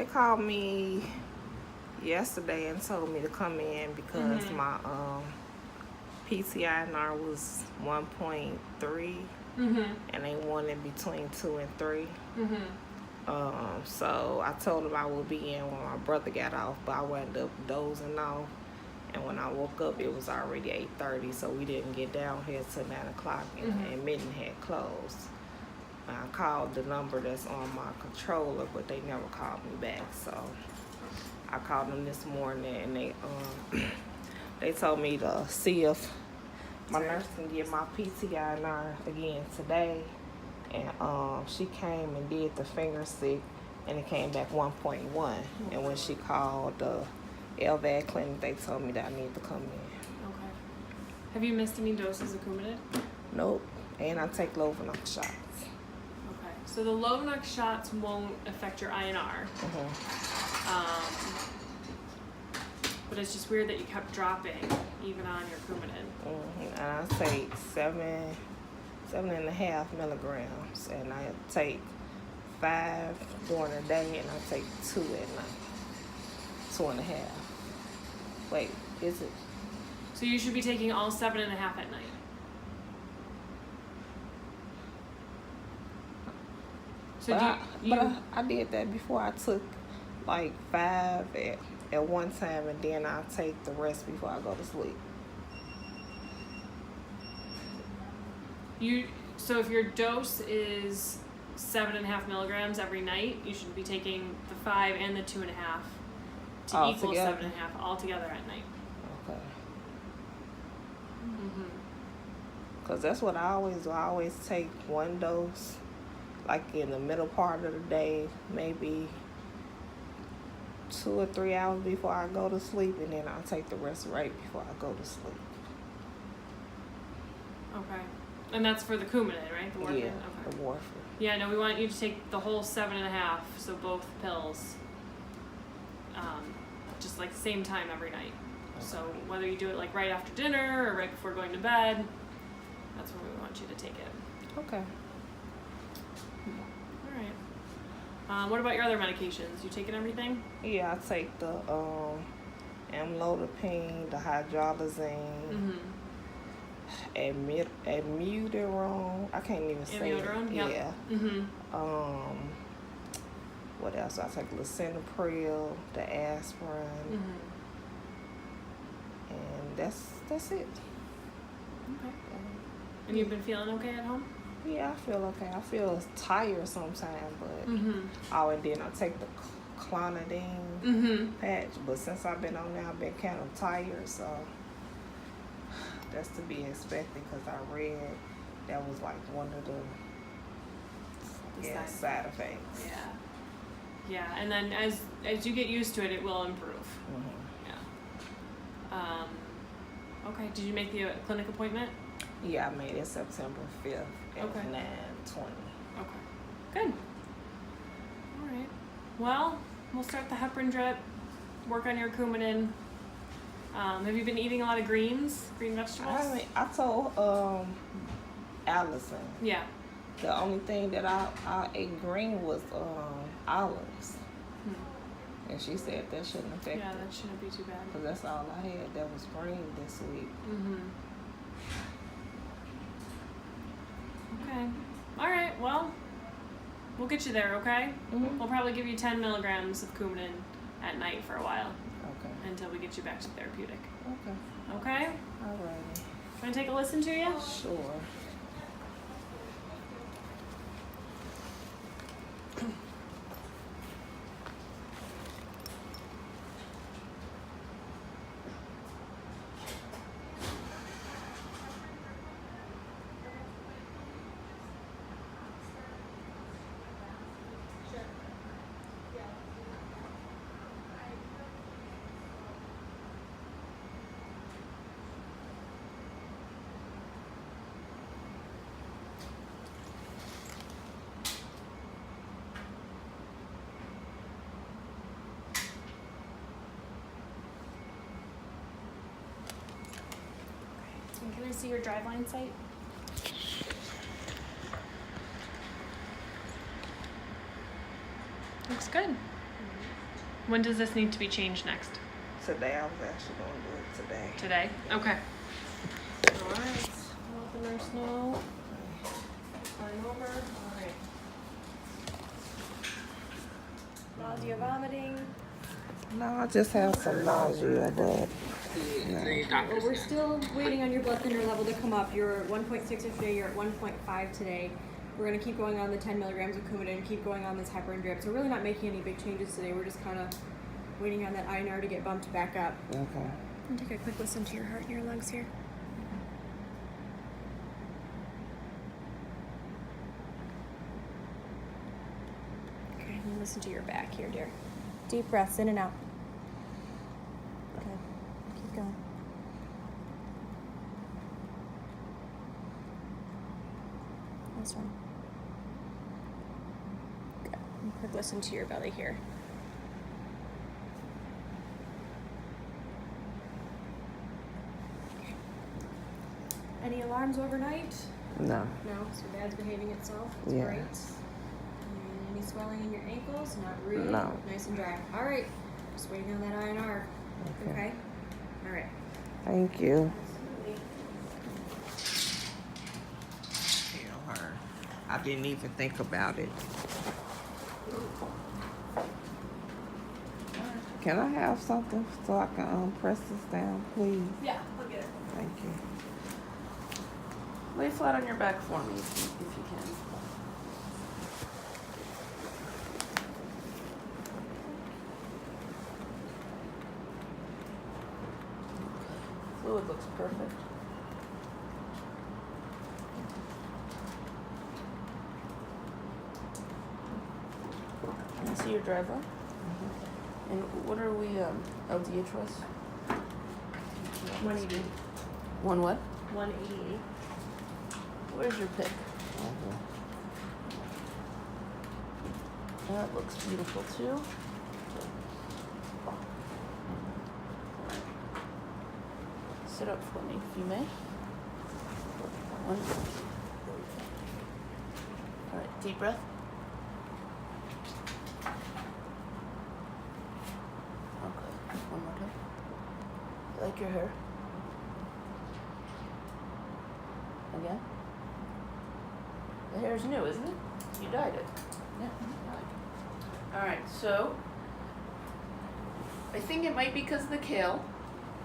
They called me yesterday and told me to come in because my PTINR was 1.3 and they wanted between 2 and 3. So I told them I would be in when my brother got off, but I wound up dozing off. And when I woke up, it was already 8:30, so we didn't get down here till 9 o'clock, and Mitten had closed. I called the number that's on my controller, but they never called me back. So I called them this morning, and they told me to see if my nurse can get my PTINR again today. And she came and did the finger stick, and it came back 1.1. And when she called the LVAD clinic, they told me that I need to come in. Okay. Have you missed any doses of Coumadin? Nope. And I take Lovenox shots. Okay. So the Lovenox shots won't affect your INR. But it's just weird that you kept dropping even on your Coumadin. And I take 7.5 milligrams, and I take 5 during the day, and I take 2 at night. 2.5. Wait, is it? So you should be taking all 7.5 at night. So I did that before. I took like 5 at one time, and then I take the rest before I go to sleep. So if your dose is 7.5 milligrams every night, you should be taking the 5 and the 2.5 to all equal together? 7.5 all together at night. Okay. Because that's what I always do. I always take one dose, like in the middle part of the day, maybe 2 or 3 hours before I go to sleep, and then I'll take the rest right before I go to sleep. Okay. And that's for the Coumadin, right? The warfarin? Yeah, Okay. the warfarin. Yeah, no, we want you to take the whole 7.5, so both pills, just like the same time every night. Okay. So whether you do it like right after dinner or right before going to bed, that's when we want you to take it. Okay. All right. What about your other medications? You taking everything? Yeah, I take the amlodipine, the hydralazine, amiodarone. I can't even say it. Amiodarone? Yeah. What else? I take lisinopril, the aspirin, and that's it. Okay. And you've been feeling okay at home? Yeah, I feel okay. I feel tired sometimes, but and then I take the clonidine patch. But since I've been on there, I've been kind of tired, so that's to be expected because I read that was like one of the side effects. Yeah, and then as you get used to it, it will improve. Yeah. Okay. Did you make the clinic appointment? Yeah, I made it September 5th at 9:20. Okay. Good. All right. Well, we'll start the heparin drip. Work on your Coumadin. Have you been eating a lot of green vegetables? I told Allison. Yeah. The only thing that I ate green was olives. And she said that shouldn't affect Yeah, that shouldn't be too bad. because that's all I had that was green this week. Okay. All right. Well, we'll get you there, okay? We'll probably give you 10 milligrams of Coumadin at night for a while. Okay. Until we get you back to therapeutic. Okay. Okay? All right. Want to take a listen to you? Sure. Can I see your driveline site? Looks good. When does this need to be changed next? Today, I was actually going to do it today. Today? Okay. All right. I'll let the nurse know. Sign over. All right. Nausea, vomiting. No, I just have some nausea, but no. Well, we're still waiting on your blood thinner level to come up. You're at 1.6 yesterday. You're at 1.5 today. We're going to keep going on the 10 milligrams of Coumadin, keep going on this heparin drip. So we're really not making any big changes today. We're just kind of waiting on that INR to get bumped back up. Okay. And take a quick listen to your heart and your lungs here. Okay, and listen to your back here, dear. Deep breaths in and out. Okay, keep going. This one. Good. And quick listen to your belly here. Okay. Any alarms overnight? No. No, so dad's behaving itself. That's Yes. great. And any swelling in your ankles? Not really. No. Nice and dry. All right. Just waiting on that INR. Okay. All right. Thank you. Absolutely. Tell her. I didn't even think about it. Can I have something so I can press this down, please? Yeah, I'll get it. Thank you. Lay flat on your back for me if you can. Fluid looks perfect. Can I see your driver? And what are we, LDH was? 180. One what? 188. Where's your pick? That looks beautiful too. Sit up for me if you may. One. All right, deep breath. Okay, one more time. You like your hair? Again? The hair's new, isn't it? You dyed it. Yeah. Alright, so I think it might be because of the kale.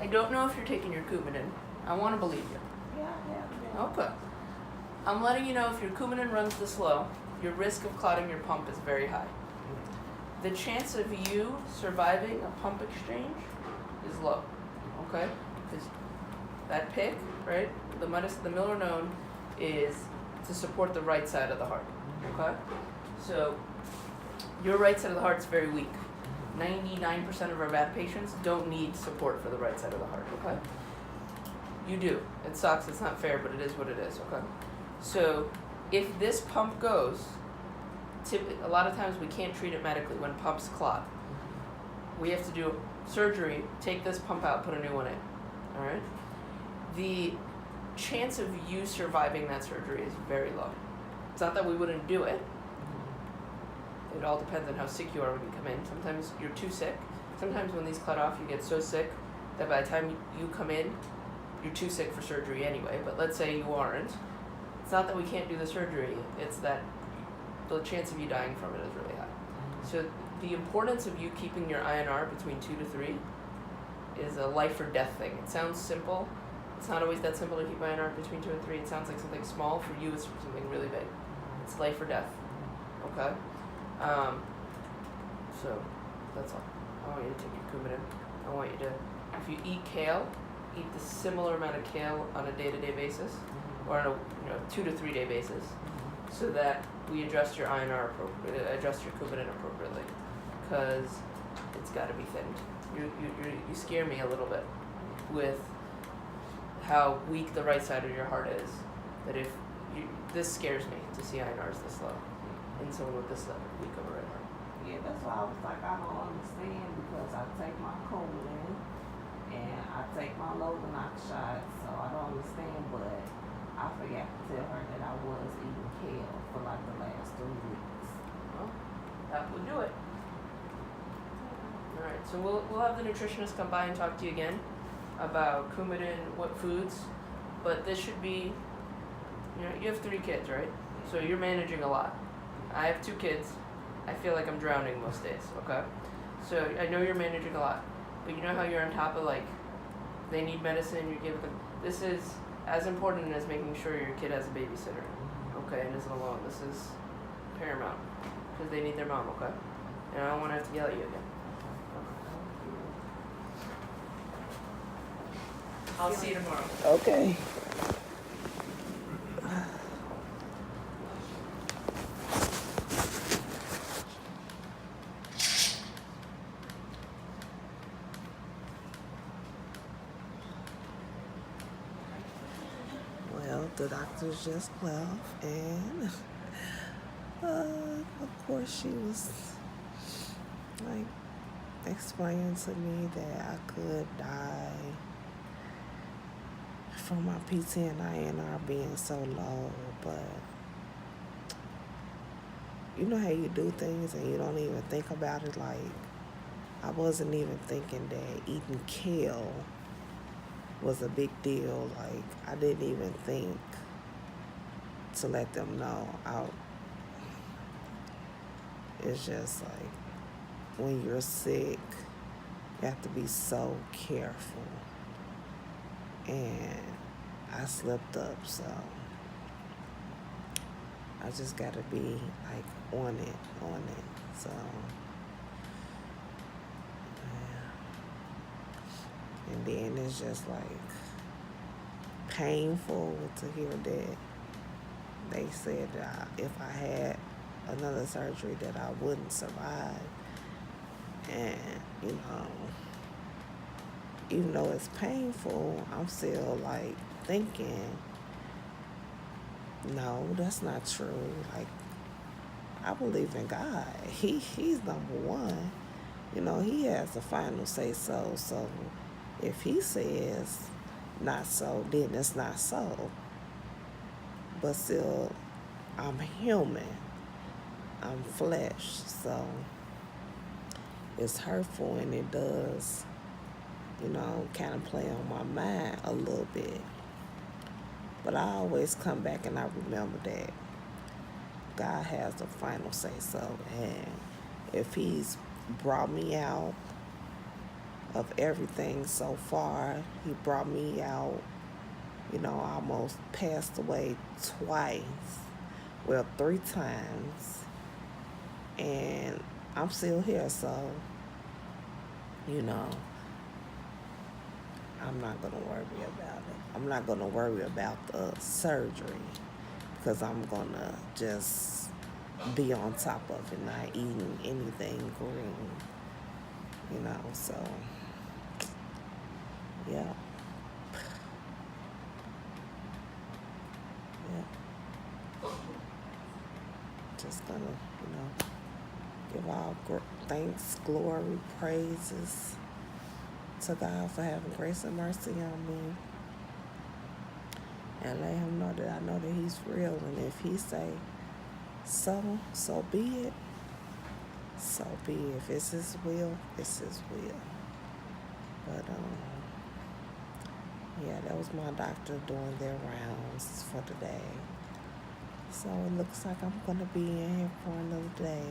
I don't know if you're taking your Coumadin. I want to believe you. Yeah, yeah. Okay. I'm letting you know if your Coumadin runs this low, your risk of clotting your pump is very high. The chance of you surviving a pump exchange is low. Okay? Because that pick, right? The milrinone is to support the right side of the heart. Okay? So your right side of the heart is very weak. 99% of our bad patients don't need support for the right side of the heart. Okay? You do. It sucks. It's not fair, but it is what it is. Okay? So if this pump goes, a lot of times we can't treat it medically when pumps clot. We have to do surgery, take this pump out, put a new one in. All right? The chance of you surviving that surgery is very low. It's not that we wouldn't do it. It all depends on how sick you are when you come in. Sometimes you're too sick. Sometimes when these cut off, you get so sick that by the time you come in, you're too sick for surgery anyway. But let's say you aren't. It's not that we can't do the surgery. It's that the chance of you dying from it is really high. So the importance of you keeping your INR between 2 to 3 is a life or death thing. It sounds simple. It's not always that simple to keep INR between 2 and 3. It sounds like something small. For you, it's something really big. It's life or death. Okay? So that's all. I want you to take your Coumadin. I want you to, if you eat kale, eat the similar amount of kale on a day-to-day basis, or on a 2 to 3 day basis, so that we adjust your INR appropriately, adjust your Coumadin appropriately, because it's got to be thinned. You scare me a little bit with how weak the right side of your heart is. That if you, this scares me to see INRs this low in someone with this weak of a right heart. Yeah, that's why I was like, I don't understand, because I take my Coumadin and I take my Nicole.Nykki shots, so I don't understand, but I forgot to tell her that I was eating kale for like the last 3 weeks. Well, that would do it. All right, so we'll have the nutritionist come by and talk to you again about Coumadin, what foods, but this should be, you have 3 kids, right? So you're managing a lot. I have 2 kids. I feel like I'm drowning most days, okay? So I know you're managing a lot, but you know how you're on top of, like, they need medicine, you give them, this is as important as making sure your kid has a babysitter, okay, and isn't alone. This is paramount, because they need their mom, okay? And I don't want to have to yell at you again. I'll see you tomorrow. Okay. Well, the doctors just left, and of course she was like explaining to me that I could die from my PT and INR being so low, but you know how you do things and you don't even think about it. Like, I wasn't even thinking that eating kale was a big deal. Like, I didn't even think to let them know. It's just like, when you're sick, you have to be so careful. And I slipped up, so I just gotta be like on it. So yeah. And then it's just like painful to hear that they said that if I had another surgery that I wouldn't survive. And even though it's painful, I'm still like thinking, no, that's not true. Like, I believe in God. He's number one. He has the final say so. So if he says not so, then it's not so. But still, I'm human. I'm flesh. So it's hurtful, and it does, kind of play on my mind a little bit. But I always come back and I remember that God has the final say so. And if he's brought me out of everything so far, he brought me out, I almost passed away twice. Well, 3 times. And I'm still here, so, I'm not going to worry about it. I'm not going to worry about the surgery, because I'm going to just be on top of it, not eating anything green, so, yeah. Just going to, give all thanks, glory, praises to God for having grace and mercy on me. And let him know that I know that he's real. And if he say so be it. So be it. If it's his will, it's his will. But, yeah, that was my doctor doing their rounds for today. So it looks like I'm going to be in here for another day.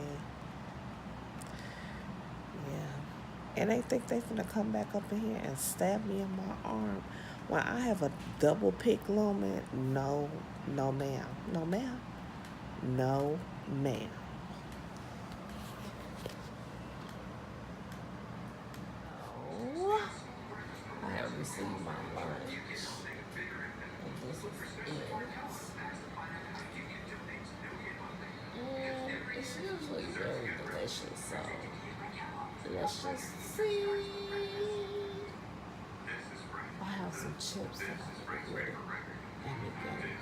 Yeah. And they think they're going to come back up in here and stab me in my arm when I have a double pick lumen. No, ma'am. No, ma'am. No, ma'am. Oh, I have received my lunch. And this is it. And it's usually very delicious, so let's just see. I have some chips that I can get in the game.